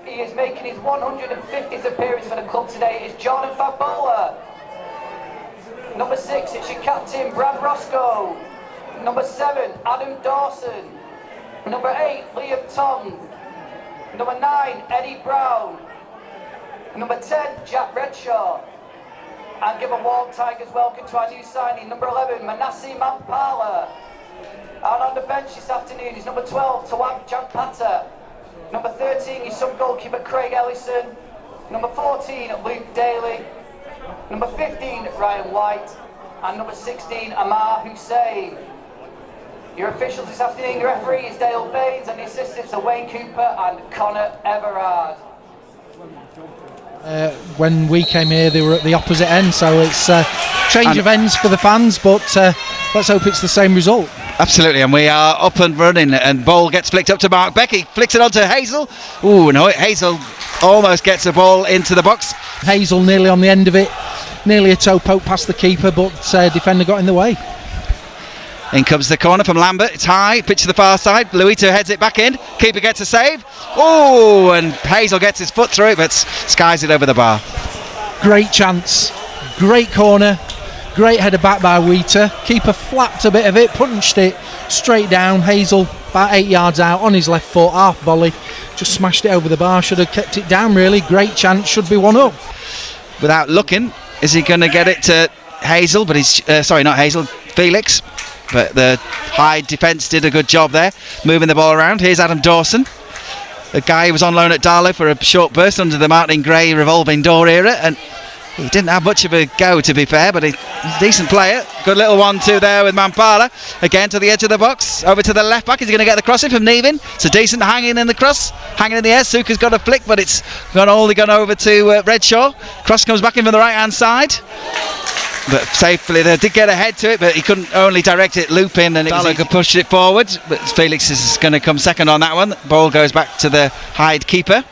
He is making his 150th appearance for the club today. It's Jordan Fagbola. Number 6, it's your captain, Brad Roscoe. Number 7, Adam Dawson. Number 8, Liam Tong. Number 9, Eddie Brown. Number 10, Jack Redshaw. And give a warm Tigers welcome to our new signing, number 11, Manasseh Mampala. And on the bench this afternoon is number 12, Tawab Jampata. Number 13 is some goalkeeper Craig Ellison. Number 14, Luke Daly. Number 15, Ryan White. And number 16, Amar Hussain. Your officials this afternoon, the referee is Dale Baines, and the assistants are Wayne Cooper and Connor Everard. When we came here, they were at the opposite end, so it's a change of ends for the fans, but let's hope it's the same result. Absolutely, and we are up and running, and ball gets flicked up to Mark Beck. He flicks it onto Hazel. Ooh, no, Hazel almost gets the ball into the box. Hazel nearly on the end of it, nearly a toe poke past the keeper, but defender got in the way. In comes the corner from Lambert. It's high, pitch to the far side. Luito heads it back in. Keeper gets a save. Oh, and Hazel gets his foot through it, but skies it over the bar. Great chance, great corner, great header back by Wheater. Keeper flapped a bit of it, punched it straight down. Hazel about 8 yards out on his left foot, half volley, just smashed it over the bar. Should have kept it down really. Great chance, should be 1-up. Without looking, is he going to get it to Hazel? But he's sorry, not Hazel, Felix. But the Hyde defence did a good job there, moving the ball around. Here's Adam Dawson, a guy who was on loan at Darlow for a short burst under the Martin Gray revolving door era, and he didn't have much of a go, to be fair, but he's a decent player. Good little 1-2 there with Mampala. Again to the edge of the box, over to the left back. Is he going to get the crossing from Nevin? It's a decent hanging in the cross, hanging in the air. Suka's got a flick, but it's only gone over to Redshaw. Cross comes back in from the right hand side. But safely, they did get ahead to it, but he couldn't only direct it loop in, and Darlow could push it forward. But Felix is going to come second on that one. Ball goes back to the Hyde keeper.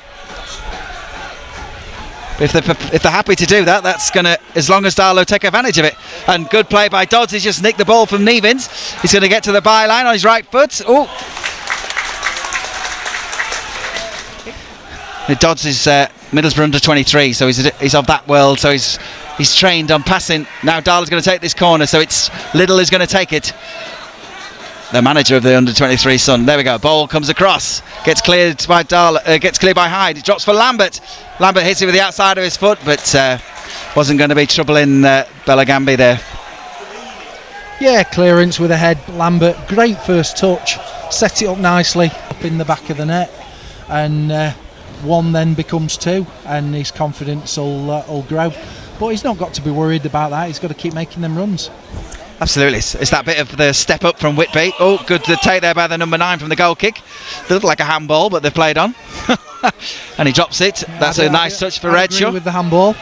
If they're happy to do that, that's going to, as long as Darlow take advantage of it. And good play by Dodds. He's just nicked the ball from Nevins. He's going to get to the byline on his right foot. Oh, Dodds is Middlesbrough under 23, so he's of that world. So he's trained on passing. Now Darlow's going to take this corner, so it's Liddell is going to take it. The manager of the under 23 son. There we go. Ball comes across. Gets cleared by gets cleared by Hyde. It drops for Lambert. Lambert hits it with the outside of his foot, but wasn't going to be trouble in Belagambi there. Yeah, clearance with a head. Lambert, great first touch. Set it up nicely up in the back of the net, and one then becomes two, and his confidence will grow. But he's not got to be worried about that. He's got to keep making them runs. Absolutely, it's that bit of the step up from Whitby. Oh, good to take there by the number 9 from the goal kick. They look like a handball, but they've played on. And he drops it. That's a nice touch for Redshaw. With the handball.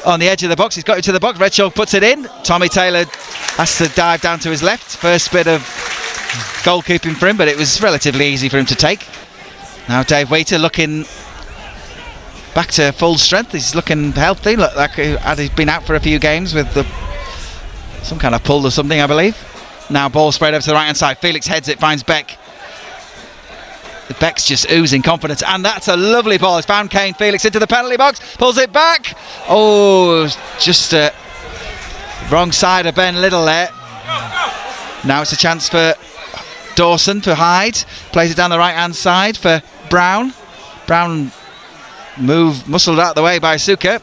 On the edge of the box, he's got it to the box. Redshaw puts it in. Tommy Taylor has to dive down to his left. First bit of goalkeeping for him, but it was relatively easy for him to take. Now Dave Waiter looking back to full strength. He's looking healthy, look like he's been out for a few games with some kind of pull or something, I believe. Now ball sprayed over to the right hand side. Felix heads it, finds Beck. Beck's just oozing confidence, and that's a lovely ball. It's found Kane. Felix into the penalty box, pulls it back. Oh, just wrong side of Ben Liddell there. Now it's a chance for Dawson for Hyde. Plays it down the right hand side for Brown. Brown muscled out of the way by Suka.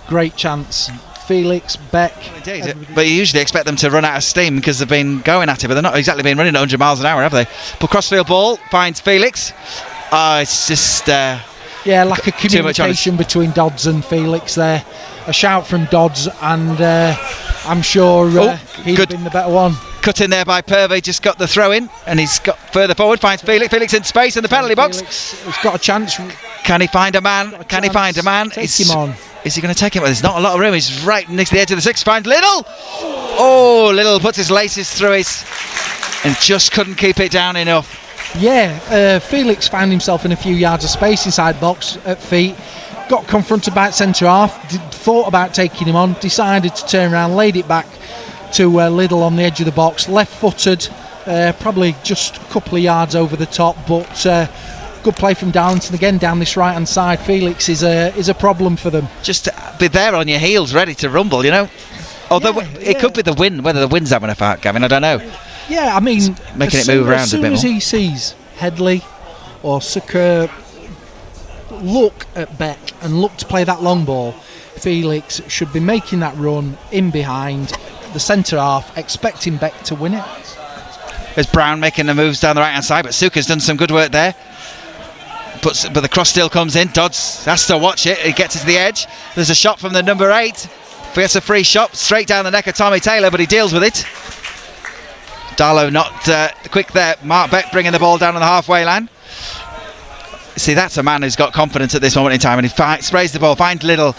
Great chance. Felix, Beck. Indeed, but you usually expect them to run out of steam because they've been going at it, but they're not exactly been running at 100 miles an hour, have they? But crossfield ball finds Felix. It's just lack of communication between Dodds and Felix there. A shout from Dodds, and I'm sure he'd have been the better one. Cut in there by Purvey, just got the throw in, and he's got further forward, finds Felix in space in the penalty box. He's got a chance. Can he find a man? Take him on. Is he going to take him? Well, there's not a lot of room. He's right next to the edge of the 6. Finds Liddell. Oh, Liddell puts his laces through it and just couldn't keep it down enough. Yeah, Felix found himself in a few yards of space inside box at feet. Got confronted by centre half. Thought about taking him on. Decided to turn around, laid it back to Liddell on the edge of the box. Left-footed, probably just a couple of yards over the top, but Good play from Darlington again down this right hand side. Felix is a problem for them. Just to be there on your heels, ready to rumble, you know. Although it could be the wind, whether the wind's having a fart, Gavin, I don't know. Yeah, I mean, making it move around a bit more. As soon as he sees Headley or Sucker look at Beck and look to play that long ball, Felix should be making that run in behind the centre half, expecting Beck to win it. There's Brown making the moves down the right hand side, but Suka's done some good work there. But the cross still comes in. Dodds has to watch it. He gets it to the edge. There's a shot from the number 8. Gets a free shot straight down the neck of Tommy Taylor, but he deals with it. Darlow not quick there. Mark Beck bringing the ball down on the halfway line. See, that's a man who's got confidence at this moment in time, and he sprays the ball, finds Little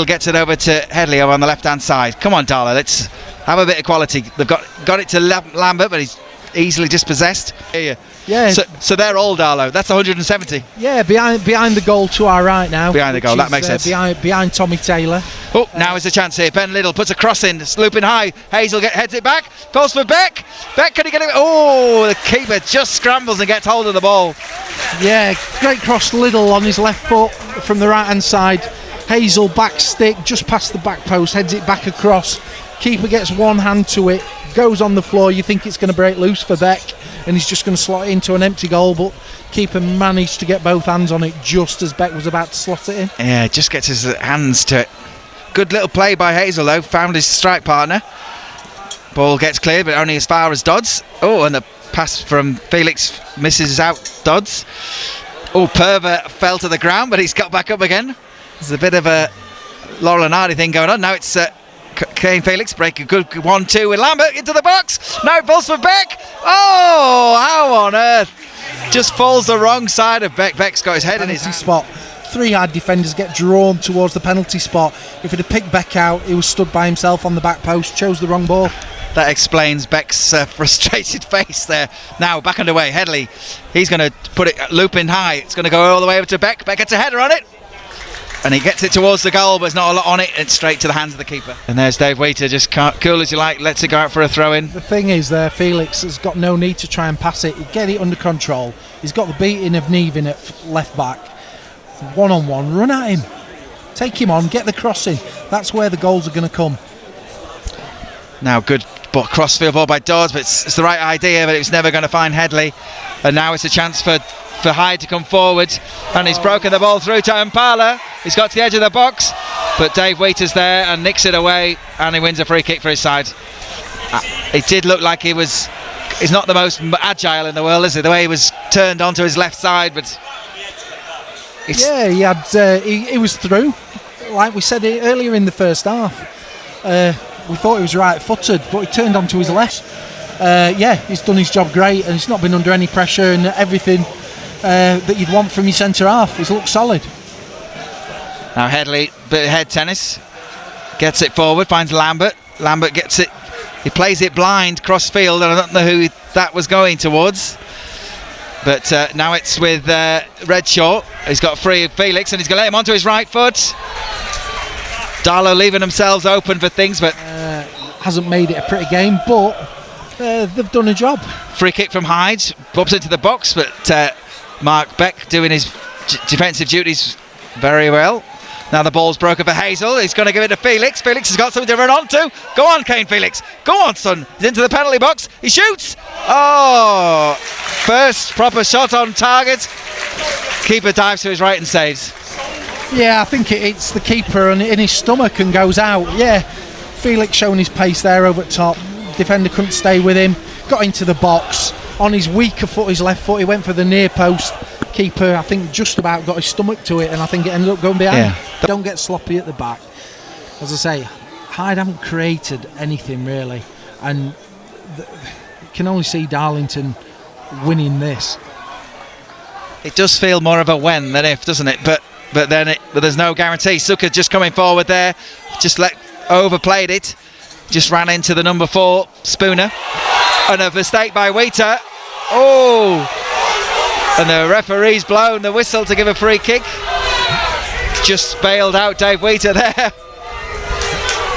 gets it over to Headley over on the left hand side. Come on, Darlow, let's have a bit of quality. They've got it to Lambert, but he's easily dispossessed. Yeah. So they're all Darlow. That's 170. Yeah, behind the goal to our right now. Behind the goal, that makes sense. Behind Tommy Taylor. Oh, now is a chance here. Ben Little puts a cross in, looping high. Hazel heads it back. Calls for Beck. Beck, can he get it? Oh, the keeper just scrambles and gets hold of the ball. Yeah, great cross, Little on his left foot from the right hand side. Hazel back stick just past the back post, heads it back across. Keeper gets one hand to it, goes on the floor. You think it's going to break loose for Beck, and he's just going to slot it into an empty goal, but keeper managed to get both hands on it just as Beck was about to slot it in. Yeah, just gets his hands to it. Good little play by Hazel though, found his strike partner. Ball gets cleared, but only as far as Dodds. Oh, and the pass from Felix misses out Dodds. Oh, Perver fell to the ground, but he's got back up again. There's a bit of a Laurel and Hardy thing going on. Now it's Kane Felix break a good 1-2 with Lambert into the box. Now balls for Beck. Oh, how on earth? Just falls the wrong side of Beck. Beck's got his head in his spot. 3 hard defenders get drawn towards the penalty spot. If he'd have picked Beck out, he was stood by himself on the back post, chose the wrong ball. That explains Beck's frustrated face there. Now back underway. Headley, he's going to put it looping high. It's going to go all the way over to Beck. Beck gets a header on it. And he gets it towards the goal, but there's not a lot on it. It's straight to the hands of the keeper. And there's Dave Waiter, just cool as you like, lets it go out for a throw-in. The thing is there, Felix has got no need to try and pass it. He'd get it under control. He's got the beating of Nevin at left back. One-on-one, run at him. Take him on, get the crossing. That's where the goals are going to come. Now good crossfield ball by Dodds, but it's the right idea, but it was never going to find Headley. And now it's a chance for Hyde to come forward, and he's broken the ball through to Impala. He's got to the edge of the box, but Dave Waiter's there and nicks it away, and he wins a free kick for his side. It did look like he's not the most agile in the world, is he? The way he was turned onto his left side, but he was through, like we said earlier in the first half. We thought he was right-footed, but he turned onto his left. He's done his job great, and he's not been under any pressure, and everything that you'd want from your centre half. He's looked solid. Now Headley, bit of head tennis, gets it forward, finds Lambert. Lambert gets it, he plays it blind cross field, and I don't know who that was going towards. But now it's with Redshaw. He's got free of Felix, and he's going to let him onto his right foot. Darlow leaving themselves open for things, but hasn't made it a pretty game, but they've done a job. Free kick from Hyde, bumps into the box, but Mark Beck doing his defensive duties very well. Now the ball's broken for Hazel. He's going to give it to Felix. Felix has got something to run on to. Go on, Kane Felix. Go on, son. He's into the penalty box. He shoots. Oh, first proper shot on target. Keeper dives to his right and saves. Yeah, I think it's the keeper and in his stomach and goes out. Yeah, Felix showing his pace there over at top. Defender couldn't stay with him. Got into the box. On his weaker foot, his left foot, he went for the near post. Keeper, I think, just about got his stomach to it, and I think it ended up going behind. Yeah. Don't get sloppy at the back. As I say, Hyde haven't created anything really, and you can only see Darlington winning this. It does feel more of a when than if, doesn't it? But there's no guarantee. Sucker just coming forward there, just overplayed it, just ran into the number 4 Spooner, and a mistake by Waiter. Oh, and the referee's blown the whistle to give a free kick. Just bailed out Dave Waiter there.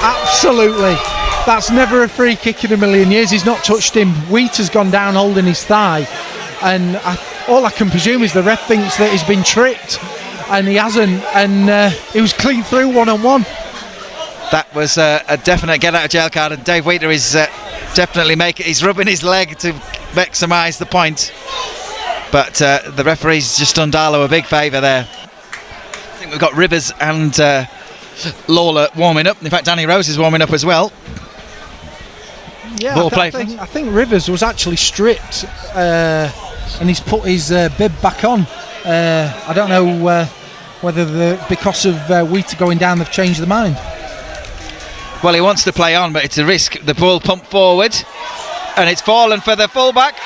Absolutely. That's never a free kick in a million years. He's not touched him. Wheater's gone down holding his thigh, and all I can presume is the ref thinks that he's been tripped, and he hasn't, and he was clean through one-on-one. That was a definite get out of jail card, and Dave Wheater is definitely he's rubbing his leg to maximise the point, but the referee's just done Darlow a big favour there. I think we've got Rivers and Lawler warming up. In fact, Danny Rose is warming up as well. Yeah, I think Rivers was actually stripped, and he's put his bib back on. I don't know whether because of Wheater going down they've changed their mind. Well, he wants to play on, but it's a risk. The ball pumped forward, and it's fallen for the fullback,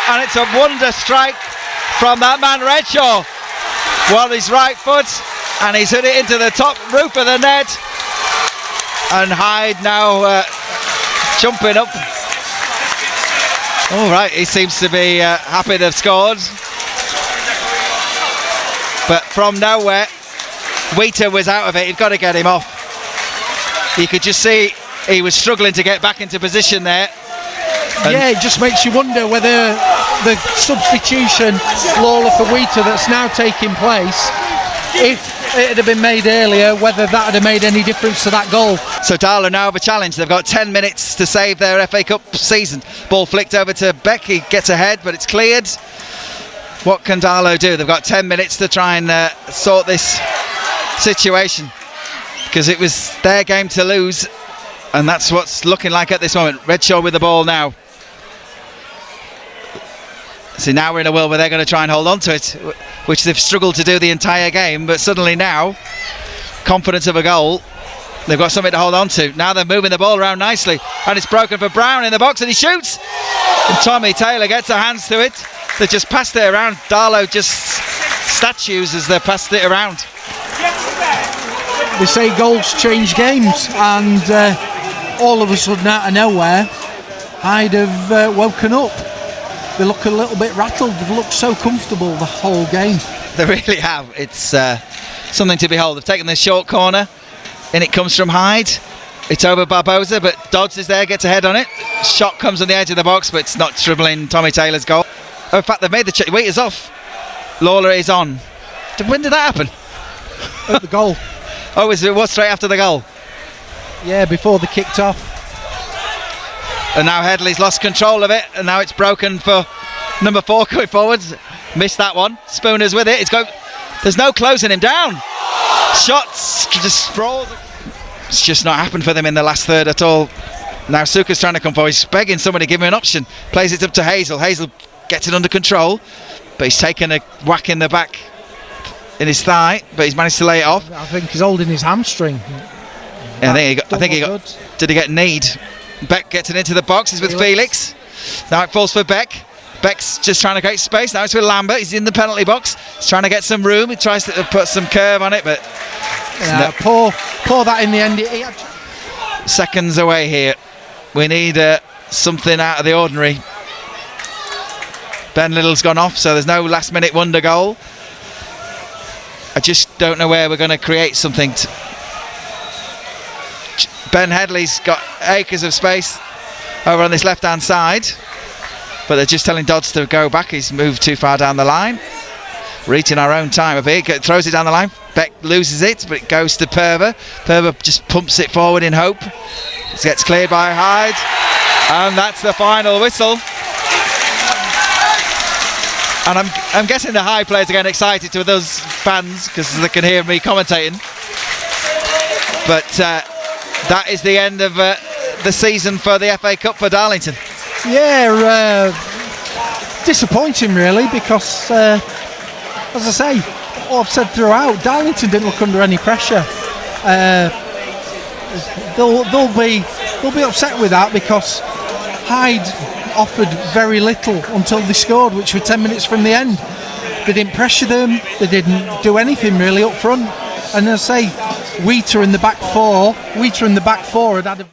and it's a wonder strike from that man Redshaw. Well, his right foot, and he's hit it into the top roof of the net, and Hyde now jumping up. All right, he seems to be happy they've scored, but from nowhere, Wheater was out of it. He'd got to get him off. You could just see he was struggling to get back into position there. Yeah, it just makes you wonder whether the substitution, Lawler for Wheater, that's now taking place, if it had been made earlier, whether that would have made any difference to that goal. So Darlow now have a challenge. They've got 10 minutes to save their FA Cup season. Ball flicked over to Beck. He gets ahead, but it's cleared. What can Darlow do? They've got 10 minutes to try and sort this situation, because it was their game to lose, and that's what's looking like at this moment. Redshaw with the ball now. So now we're in a world where they're going to try and hold on to it, which they've struggled to do the entire game, but suddenly now, confidence of a goal, they've got something to hold on to. Now they're moving the ball around nicely, and it's broken for Brown in the box, and he shoots, and Tommy Taylor gets her hands to it. They just passed it around. Darlow just statues as they passed it around. They say goals change games, and all of a sudden out of nowhere Hyde have woken up. They look a little bit rattled. They've looked so comfortable the whole game. They really have. It's something to behold. They've taken this short corner, and it comes from Hyde. It's over Barbosa, but Dodds is there, gets a head on it. Shot comes on the edge of the box, but it's not dribbling Tommy Taylor's goal. Oh, in fact, they've made the Wheater's off. Lawler is on. When did that happen? At the goal. Oh, it was straight after the goal? Yeah, before they kicked off. And now Headley's lost control of it, and now it's broken for number 4 going forwards. Missed that one. Spooner's with it. There's no closing him down. Shots just sprawled. It's just not happened for them in the last third at all. Now Suka's trying to come forward. He's begging somebody to give him an option. Plays it up to Hazel. Hazel gets it under control, but he's taken a whack in the back in his thigh, but he's managed to lay it off. I think he's holding his hamstring. Yeah, did he get kneed? Beck gets it into the box. He's with Felix. Now it falls for Beck. Beck's just trying to create space. Now it's with Lambert. He's in the penalty box. He's trying to get some room. He tries to put some curve on it, but poor that in the end. Seconds away here. We need something out of the ordinary. Ben Little's gone off, so there's no last minute wonder goal. I just don't know where we're going to create something. Ben Headley's got acres of space over on this left hand side, but they're just telling Dodds to go back. He's moved too far down the line. We're eating our own time up here. Throws it down the line. Beck loses it, but it goes to Perver. Perver just pumps it forward in hope. It gets cleared by Hyde, and that's the final whistle. And I'm guessing the Hyde players are getting excited with us fans because they can hear me commentating. But that is the end of the season for the FA Cup for Darlington. Yeah, disappointing really, because as I say, what I've said throughout, Darlington didn't look under any pressure. They'll be upset with that, because Hyde offered very little until they scored, which were 10 minutes from the end. They didn't pressure them, they didn't do anything really up front, and as I say, Wheater in the back four had